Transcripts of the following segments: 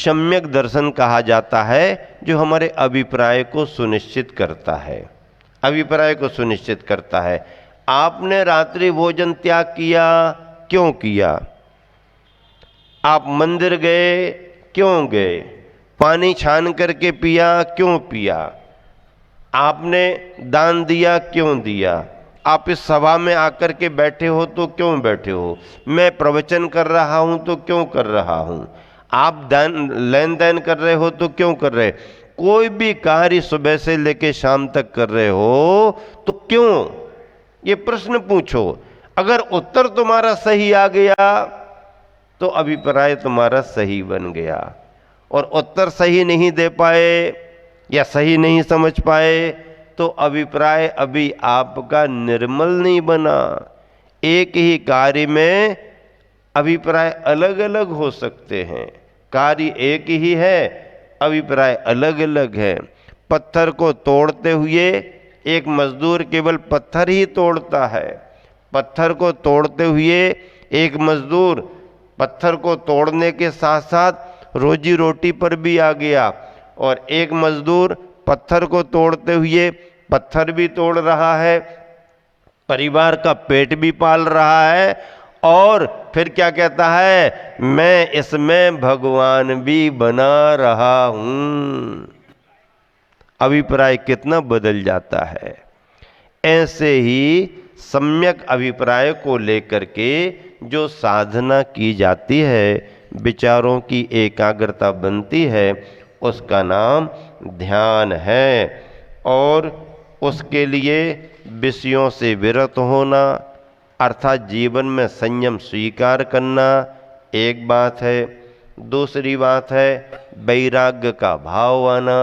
सम्यक दर्शन कहा जाता है, जो हमारे अभिप्राय को सुनिश्चित करता है, अभिप्राय को सुनिश्चित करता है। आपने रात्रि भोजन त्याग किया, क्यों किया? आप मंदिर गए, क्यों गए? पानी छान करके पिया, क्यों पिया? आपने दान दिया, क्यों दिया? आप इस सभा में आकर के बैठे हो तो क्यों बैठे हो? मैं प्रवचन कर रहा हूं तो क्यों कर रहा हूं? आप दान लेन देन कर रहे हो तो क्यों कर रहे? कोई भी कार्य सुबह से लेकर शाम तक कर रहे हो तो क्यों? ये प्रश्न पूछो। अगर उत्तर तुम्हारा सही आ गया तो अभिप्राय तुम्हारा सही बन गया, और उत्तर सही नहीं दे पाए या सही नहीं समझ पाए तो अभिप्राय अभी आपका निर्मल नहीं बना। एक ही कार्य में अभिप्राय अलग अलग हो सकते हैं, कार्य एक ही है, अभिप्राय अलग अलग है। पत्थर को तोड़ते हुए एक मजदूर केवल पत्थर ही तोड़ता है, पत्थर को तोड़ते हुए एक मजदूर पत्थर को तोड़ने के साथ साथ रोजी रोटी पर भी आ गया, और एक मजदूर पत्थर को तोड़ते हुए पत्थर भी तोड़ रहा है, परिवार का पेट भी पाल रहा है, और फिर क्या कहता है, मैं इसमें भगवान भी बना रहा हूं। अभिप्राय कितना बदल जाता है। ऐसे ही सम्यक अभिप्राय को लेकर के जो साधना की जाती है, विचारों की एकाग्रता बनती है, उसका नाम ध्यान है। और उसके लिए विषयों से विरत होना, अर्थात जीवन में संयम स्वीकार करना एक बात है। दूसरी बात है वैराग्य का भाव आना।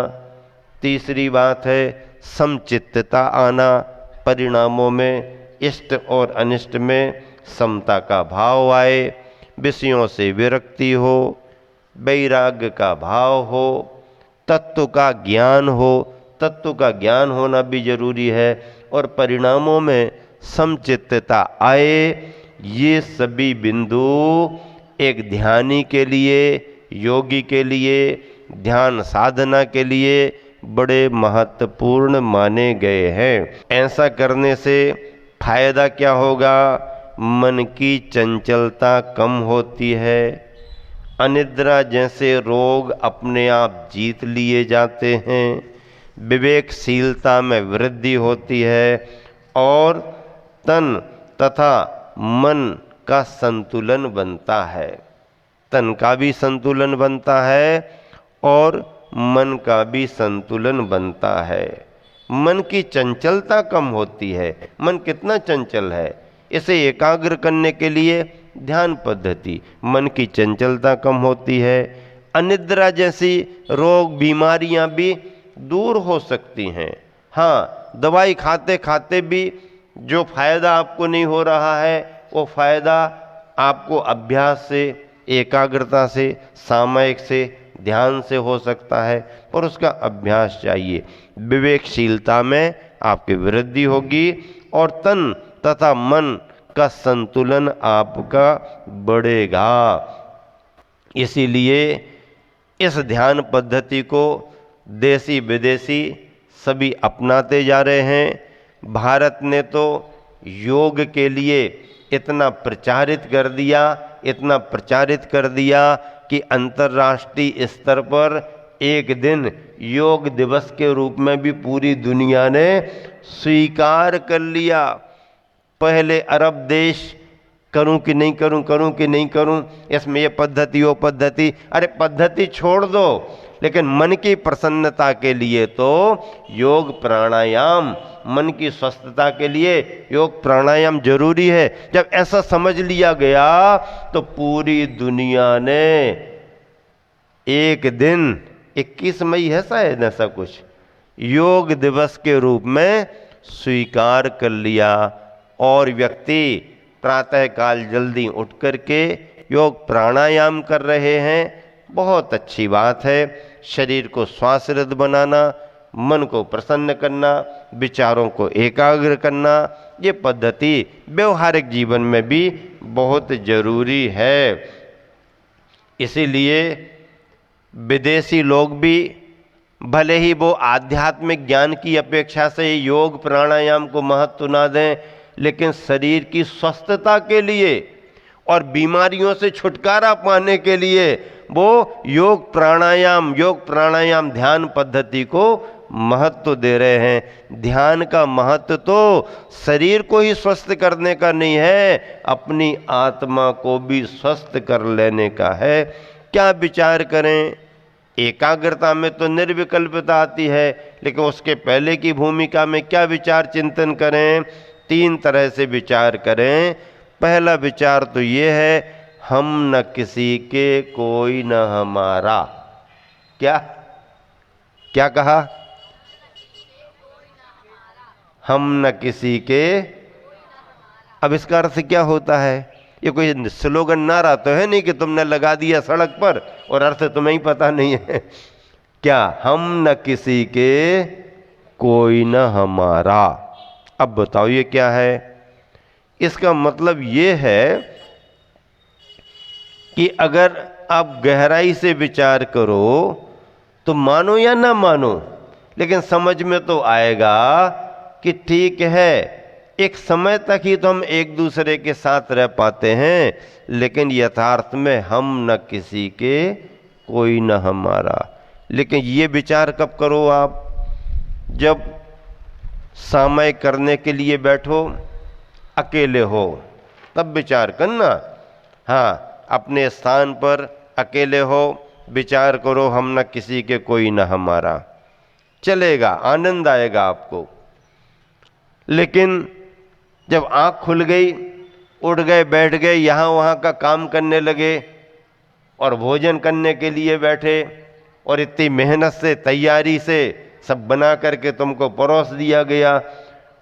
तीसरी बात है समचित्तता आना, परिणामों में इष्ट और अनिष्ट में समता का भाव आए, विषयों से विरक्ति हो, वैराग्य का भाव हो, तत्व का ज्ञान हो, तत्व का ज्ञान होना भी जरूरी है, और परिणामों में समचित्तता आए। ये सभी बिंदु एक ध्यानी के लिए, योगी के लिए, ध्यान साधना के लिए बड़े महत्वपूर्ण माने गए हैं। ऐसा करने से फायदा क्या होगा? मन की चंचलता कम होती है, अनिद्रा जैसे रोग अपने आप जीत लिए जाते हैं, विवेकशीलता में वृद्धि होती है, और तन तथा मन का संतुलन बनता है। तन का भी संतुलन बनता है और मन का भी संतुलन बनता है। मन की चंचलता कम होती है। मन कितना चंचल है, इसे एकाग्र करने के लिए ध्यान पद्धति। मन की चंचलता कम होती है, अनिद्रा जैसी रोग बीमारियां भी दूर हो सकती हैं। हाँ, दवाई खाते खाते भी जो फायदा आपको नहीं हो रहा है, वो फायदा आपको अभ्यास से, एकाग्रता से, सामयिक से, ध्यान से हो सकता है, पर उसका अभ्यास चाहिए। विवेकशीलता में आपकी वृद्धि होगी और तन तथा मन का संतुलन आपका बढ़ेगा। इसीलिए इस ध्यान पद्धति को देसी विदेशी सभी अपनाते जा रहे हैं। भारत ने तो योग के लिए इतना प्रचारित कर दिया, इतना प्रचारित कर दिया कि अंतर्राष्ट्रीय स्तर पर एक दिन योग दिवस के रूप में भी पूरी दुनिया ने स्वीकार कर लिया। पहले अरब देश करूं कि नहीं करूं, करूं कि नहीं करूं, इसमें ये पद्धति वो पद्धति, अरे पद्धति छोड़ दो, लेकिन मन की प्रसन्नता के लिए तो योग प्राणायाम, मन की स्वस्थता के लिए योग प्राणायाम जरूरी है। जब ऐसा समझ लिया गया तो पूरी दुनिया ने एक दिन 21 मई है शायद, ऐसा कुछ योग दिवस के रूप में स्वीकार कर लिया, और व्यक्ति प्रातःकाल जल्दी उठ करके योग प्राणायाम कर रहे हैं। बहुत अच्छी बात है। शरीर को श्वासरत बनाना, मन को प्रसन्न करना, विचारों को एकाग्र करना, ये पद्धति व्यवहारिक जीवन में भी बहुत जरूरी है। इसीलिए विदेशी लोग भी भले ही वो आध्यात्मिक ज्ञान की अपेक्षा से योग प्राणायाम को महत्व ना दें, लेकिन शरीर की स्वस्थता के लिए और बीमारियों से छुटकारा पाने के लिए वो योग प्राणायाम ध्यान पद्धति को महत्व दे रहे हैं। ध्यान का महत्व तो शरीर को ही स्वस्थ करने का नहीं है, अपनी आत्मा को भी स्वस्थ कर लेने का है। क्या विचार करें? एकाग्रता में तो निर्विकल्पता आती है, लेकिन उसके पहले की भूमिका में क्या विचार चिंतन करें? 3 तरह से विचार करें। पहला विचार तो ये है, हम न किसी के कोई न हमारा। क्या क्या कहा? हम न किसी के। अब इसका अर्थ क्या होता है? ये कोई स्लोगन नारा तो है नहीं कि तुमने लगा दिया सड़क पर और अर्थ तुम्हें ही पता नहीं है। क्या? हम न किसी के कोई न हमारा। अब बताओ ये क्या है? इसका मतलब ये है कि अगर आप गहराई से विचार करो तो मानो या ना मानो, लेकिन समझ में तो आएगा कि ठीक है, एक समय तक ही तो हम एक दूसरे के साथ रह पाते हैं, लेकिन यथार्थ में हम न किसी के कोई न हमारा। लेकिन ये विचार कब करो आप? जब समय करने के लिए बैठो, अकेले हो, तब विचार करना। हाँ, अपने स्थान पर अकेले हो, विचार करो हम न किसी के कोई न हमारा। चलेगा, आनंद आएगा आपको। लेकिन जब आँख खुल गई, उठ गए, बैठ गए, यहाँ वहाँ का काम करने लगे और भोजन करने के लिए बैठे और इतनी मेहनत से तैयारी से सब बना करके तुमको परोस दिया गया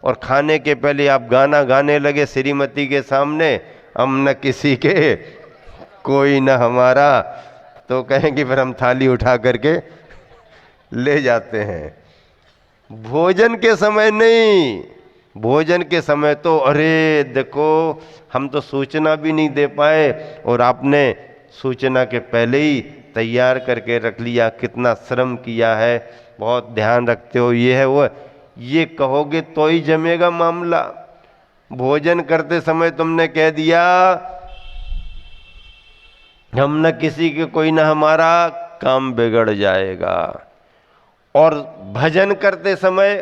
और खाने के पहले आप गाना गाने लगे श्रीमती के सामने, हम न किसी के कोई न हमारा, तो कहेंगे फिर हम थाली उठा करके ले जाते हैं। भोजन के समय नहीं, भोजन के समय तो अरे देखो हम तो सूचना भी नहीं दे पाए और आपने सूचना के पहले ही तैयार करके रख लिया, कितना श्रम किया है, बहुत ध्यान रखते हो, ये है वो। ये कहोगे तो ही जमेगा मामला। भोजन करते समय तुमने कह दिया हम न किसी के कोई न हमारा, काम बिगड़ जाएगा। और भजन करते समय,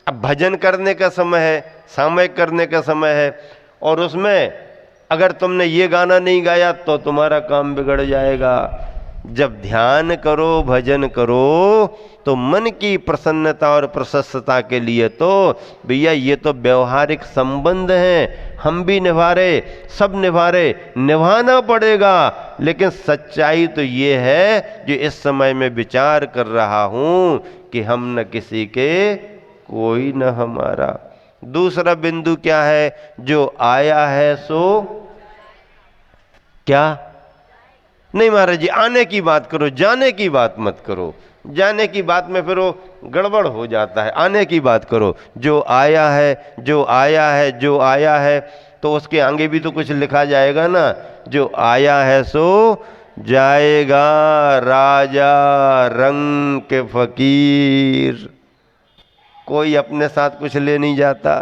अब भजन करने का समय है, सामयिक करने का समय है, और उसमें अगर तुमने ये गाना नहीं गाया तो तुम्हारा काम बिगड़ जाएगा। जब ध्यान करो, भजन करो, तो मन की प्रसन्नता और प्रशस्तता के लिए तो भैया ये तो व्यवहारिक संबंध हैं, हम भी निभा रहे, सब निभा रहे, निभाना पड़ेगा। लेकिन सच्चाई तो ये है जो इस समय में विचार कर रहा हूं कि हम न किसी के कोई न हमारा। दूसरा बिंदु क्या है? जो आया है सो क्या? नहीं महाराज जी, आने की बात करो, जाने की बात मत करो। जाने की बात में फिर वो गड़बड़ हो जाता है। आने की बात करो। जो आया है, जो आया है, जो आया है, तो उसके आगे भी तो कुछ लिखा जाएगा ना। जो आया है सो जाएगा, राजा रंग के फकीर। कोई अपने साथ कुछ ले नहीं जाता।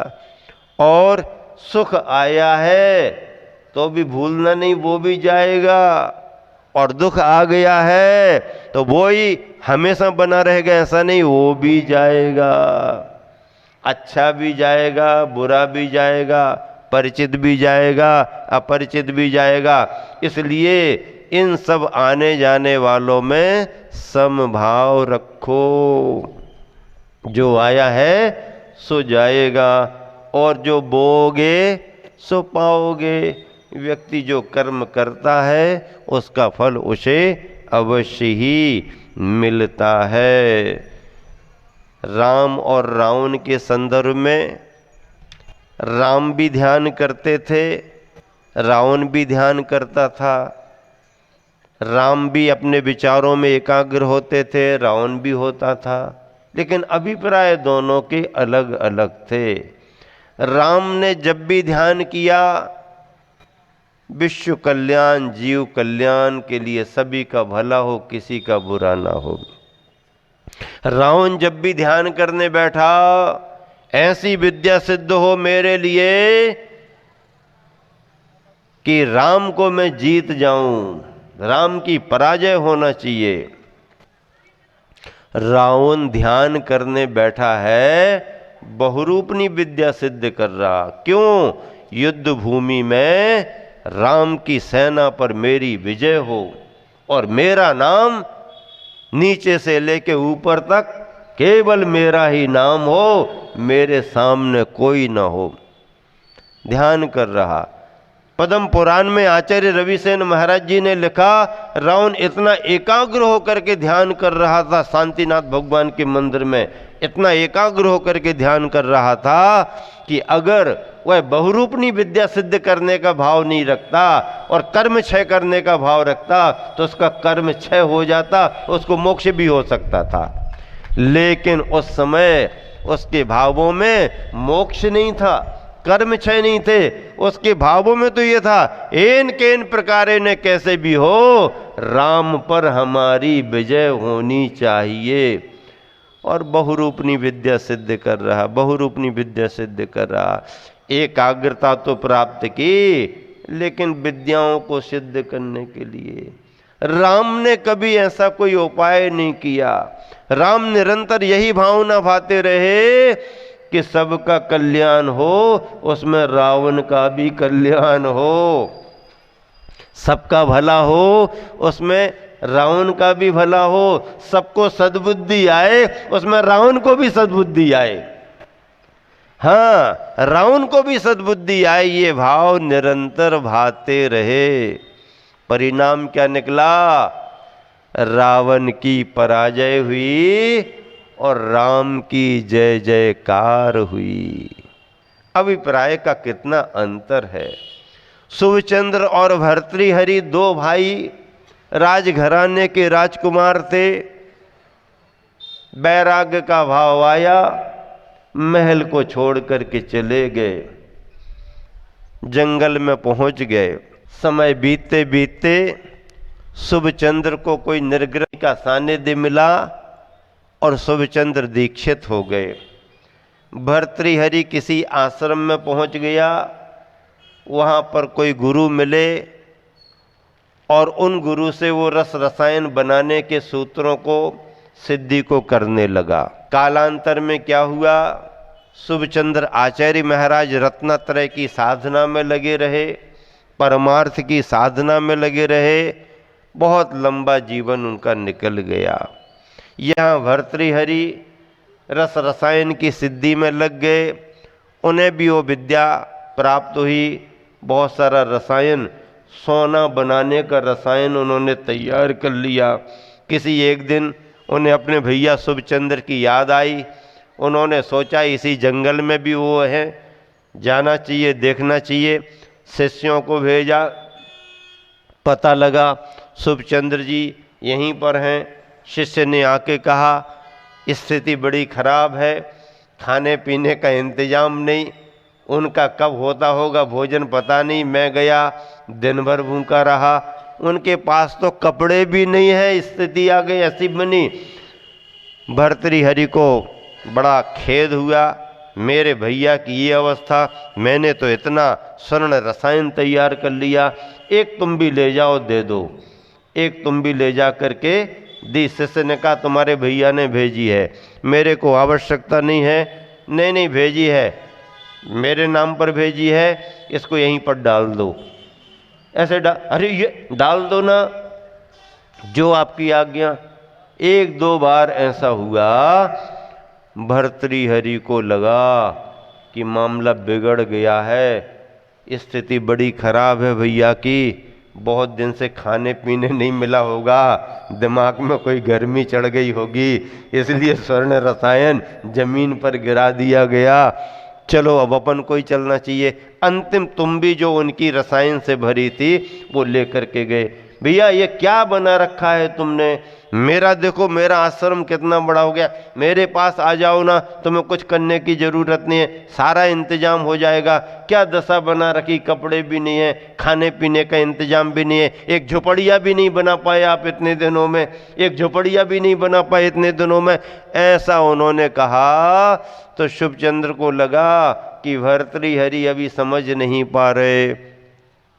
और सुख आया है तो भी भूलना नहीं, वो भी जाएगा। और दुख आ गया है तो वो ही हमेशा बना रहेगा ऐसा नहीं, वो भी जाएगा। अच्छा भी जाएगा, बुरा भी जाएगा, परिचित भी जाएगा, अपरिचित भी जाएगा। इसलिए इन सब आने जाने वालों में समभाव रखो। जो आया है सो जाएगा, और जो बोओगे सो पाओगे। व्यक्ति जो कर्म करता है उसका फल उसे अवश्य ही मिलता है। राम और रावण के संदर्भ में राम भी ध्यान करते थे, रावण भी ध्यान करता था। राम भी अपने विचारों में एकाग्र होते थे, रावण भी होता था, लेकिन अभिप्राय दोनों के अलग अलग थे। राम ने जब भी ध्यान किया विश्व कल्याण, जीव कल्याण के लिए सभी का भला हो, किसी का बुरा ना हो। रावण जब भी ध्यान करने बैठा, ऐसी विद्या सिद्ध हो मेरे लिए कि राम को मैं जीत जाऊं, राम की पराजय होना चाहिए। रावण ध्यान करने बैठा है, बहुरूपनी विद्या सिद्ध कर रहा। क्यों? युद्ध भूमि में राम की सेना पर मेरी विजय हो और मेरा नाम नीचे से लेके ऊपर तक केवल मेरा ही नाम हो, मेरे सामने कोई ना हो। ध्यान कर रहा। पद्म पुराण में आचार्य रविसेन महाराज जी ने लिखा, रावण इतना एकाग्र होकर के ध्यान कर रहा था शांतिनाथ भगवान के मंदिर में, इतना एकाग्र होकर के ध्यान कर रहा था कि अगर वह बहुरूपनी विद्या सिद्ध करने का भाव नहीं रखता और कर्म क्षय करने का भाव रखता तो उसका कर्म क्षय हो जाता, उसको मोक्ष भी हो सकता था। लेकिन उस समय उसके भावों में मोक्ष नहीं था, कर्म क्षय नहीं थे, उसके भावों में तो ये था, एन केन प्रकारे ने कैसे भी हो राम पर हमारी विजय होनी चाहिए। और बहुरूपनी विद्या सिद्ध कर रहा, बहुरूपनी विद्या सिद्ध कर रहा। एकाग्रता तो प्राप्त की, लेकिन विद्याओं को सिद्ध करने के लिए राम ने कभी ऐसा कोई उपाय नहीं किया। राम निरंतर यही भावना भाते रहे कि सबका कल्याण हो, उसमें रावण का भी कल्याण हो, सबका भला हो, उसमें रावण का भी भला हो, सबको सद्बुद्धि आए, उसमें रावण को भी सद्बुद्धि आए। हाँ, रावण को भी सद्बुद्धि आए, ये भाव निरंतर भाते रहे। परिणाम क्या निकला? रावण की पराजय हुई और राम की जय जयकार हुई। अभिप्राय का कितना अंतर है। शुभचंद्र और भर्तृहरि दो भाई राजघराने के राजकुमार थे। वैराग्य का भाव आया, महल को छोड़ करके चले गए, जंगल में पहुंच गए। समय बीतते बीतते शुभचंद्र को कोई निर्ग्रह का सानिध्य मिला और शुभचंद्र दीक्षित हो गए। भर्तृहरि किसी आश्रम में पहुंच गया, वहाँ पर कोई गुरु मिले और उन गुरु से वो रस रसायन बनाने के सूत्रों को सिद्धि को करने लगा। कालांतर में क्या हुआ? शुभचंद्र आचार्य महाराज रत्नत्रय की साधना में लगे रहे, परमार्थ की साधना में लगे रहे, बहुत लंबा जीवन उनका निकल गया। यहाँ भर्तृहरि रस रसायन की सिद्धि में लग गए, उन्हें भी वो विद्या प्राप्त हुई। बहुत सारा रसायन, सोना बनाने का रसायन उन्होंने तैयार कर लिया। किसी एक दिन उन्हें अपने भैया शुभचंद्र की याद आई, उन्होंने सोचा इसी जंगल में भी वो है, जाना चाहिए, देखना चाहिए। शिष्यों को भेजा, पता लगा शुभचंद्र जी यहीं पर हैं। शिष्य ने आके कहा स्थिति बड़ी खराब है, खाने पीने का इंतजाम नहीं, उनका कब होता होगा भोजन पता नहीं। मैं गया, दिन भर भूखा रहा, उनके पास तो कपड़े भी नहीं है, स्थिति आ गई ऐसी बनी। भर्तृहरि को बड़ा खेद हुआ, मेरे भैया की ये अवस्था, मैंने तो इतना स्वर्ण रसायन तैयार कर लिया, एक तुम भी ले जाओ दे दो। एक तुम भी ले जा करके दी। शिष्य ने कहा तुम्हारे भैया ने भेजी है, मेरे को आवश्यकता नहीं है। नहीं नहीं भेजी है, मेरे नाम पर भेजी है, इसको यहीं पर डाल दो। ऐसे अरे ये डाल दो ना, जो आपकी आज्ञा। एक दो बार ऐसा हुआ, भर्तृहरि को लगा कि मामला बिगड़ गया है, स्थिति बड़ी खराब है भैया की, बहुत दिन से खाने पीने नहीं मिला होगा, दिमाग में कोई गर्मी चढ़ गई होगी, इसलिए स्वर्ण रसायन जमीन पर गिरा दिया गया। चलो अब अपन को ही चलना चाहिए। अंतिम तुम भी जो उनकी रसायन से भरी थी वो लेकर के गए। भैया ये क्या बना रखा है तुमने? मेरा देखो मेरा आश्रम कितना बड़ा हो गया, मेरे पास आ जाओ ना, तुम्हें कुछ करने की ज़रूरत नहीं है, सारा इंतजाम हो जाएगा। क्या दशा बना रखी, कपड़े भी नहीं है, खाने पीने का इंतजाम भी नहीं है, एक झोपड़िया भी नहीं बना पाए आप इतने दिनों में, एक झोपड़िया भी नहीं बना पाए इतने दिनों में। ऐसा उन्होंने कहा तो शुभचंद्र को लगा कि भर्तृहरि अभी समझ नहीं पा रहे।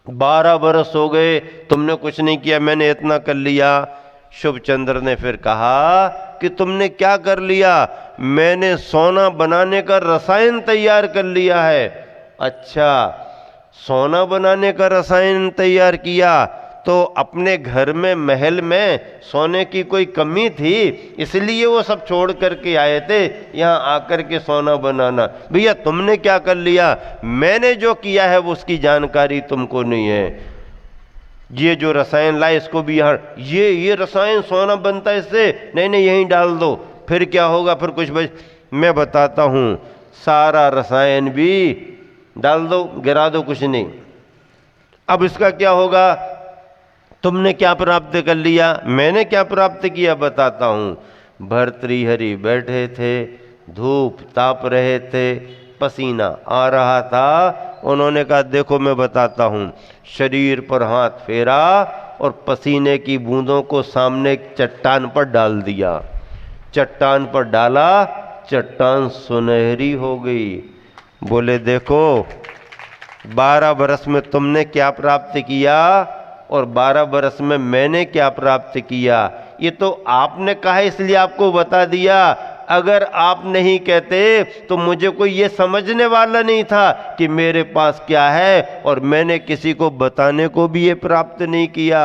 12 बरस हो गए, तुमने कुछ नहीं किया, मैंने इतना कर लिया। शुभचंद्र ने फिर कहा कि तुमने क्या कर लिया? मैंने सोना बनाने का रसायन तैयार कर लिया है। अच्छा, सोना बनाने का रसायन तैयार किया, तो अपने घर में महल में सोने की कोई कमी थी, इसलिए वो सब छोड़ करके आए थे यहाँ आकर के सोना बनाना। भैया तुमने क्या कर लिया? मैंने जो किया है वो उसकी जानकारी तुमको नहीं है। ये जो रसायन लाए इसको भी यहाँ, ये रसायन सोना बनता है इससे, नहीं नहीं यहीं डाल दो, फिर क्या होगा, फिर कुछ मैं बताता हूँ। सारा रसायन भी डाल दो, गिरा दो, कुछ नहीं। अब इसका क्या होगा? तुमने क्या प्राप्त कर लिया? मैंने क्या प्राप्त किया बताता हूँ। भर्तृहरि बैठे थे, धूप ताप रहे थे, पसीना आ रहा था। उन्होंने कहा देखो मैं बताता हूँ। शरीर पर हाथ फेरा और पसीने की बूंदों को सामने एक चट्टान पर डाल दिया। चट्टान पर डाला, चट्टान सुनहरी हो गई। बोले देखो 12 बरस में तुमने क्या प्राप्त किया और 12 बरस में मैंने क्या प्राप्त किया। ये तो आपने कहा इसलिए आपको बता दिया, अगर आप नहीं कहते तो मुझे कोई ये समझने वाला नहीं था कि मेरे पास क्या है, और मैंने किसी को बताने को भी ये प्राप्त नहीं किया।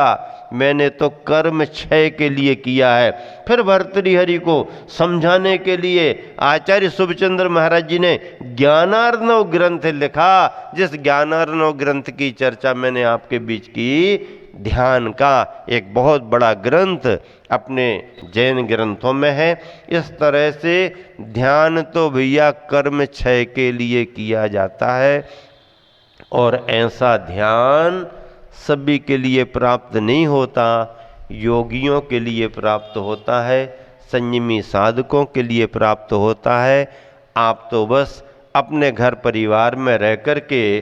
मैंने तो कर्म क्षय के लिए किया है। फिर भर्तृहरि को समझाने के लिए आचार्य शुभचंद्र महाराज जी ने ज्ञानार्णव ग्रंथ लिखा, जिस ज्ञानार्णव ग्रंथ की चर्चा मैंने आपके बीच की। ध्यान का एक बहुत बड़ा ग्रंथ अपने जैन ग्रंथों में है। इस तरह से ध्यान तो भैया कर्म क्षय के लिए किया जाता है, और ऐसा ध्यान सभी के लिए प्राप्त नहीं होता, योगियों के लिए प्राप्त होता है, संयमी साधकों के लिए प्राप्त होता है। आप तो बस अपने घर परिवार में रह कर के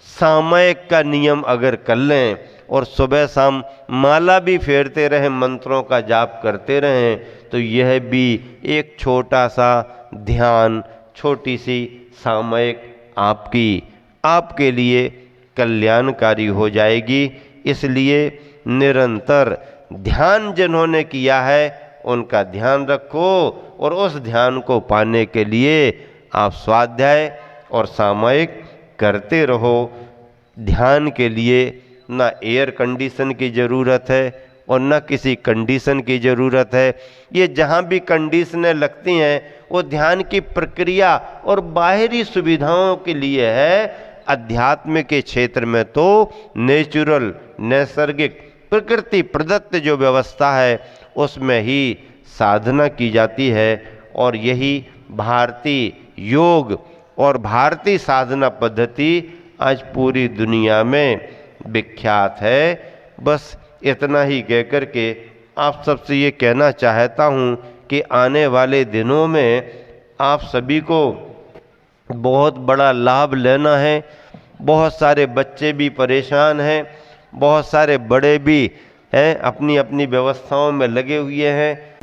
सामयिक का नियम अगर कर लें और सुबह शाम माला भी फेरते रहें, मंत्रों का जाप करते रहें, तो यह भी एक छोटा सा ध्यान, छोटी सी सामयिक आपके लिए कल्याणकारी हो जाएगी। इसलिए निरंतर ध्यान जिन्होंने किया है उनका ध्यान रखो, और उस ध्यान को पाने के लिए आप स्वाध्याय और सामयिक करते रहो। ध्यान के लिए ना एयर कंडीशन की ज़रूरत है और ना किसी कंडीशन की ज़रूरत है। ये जहाँ भी कंडीशनें लगती हैं वो ध्यान की प्रक्रिया और बाहरी सुविधाओं के लिए है। अध्यात्म के क्षेत्र में तो नेचुरल, नैसर्गिक, प्रकृति प्रदत्त जो व्यवस्था है उसमें ही साधना की जाती है, और यही भारतीय योग और भारतीय साधना पद्धति आज पूरी दुनिया में विख्यात है। बस इतना ही कह कर के आप सबसे ये कहना चाहता हूँ कि आने वाले दिनों में आप सभी को बहुत बड़ा लाभ लेना है। बहुत सारे बच्चे भी परेशान हैं, बहुत सारे बड़े भी हैं, अपनी अपनी व्यवस्थाओं में लगे हुए हैं।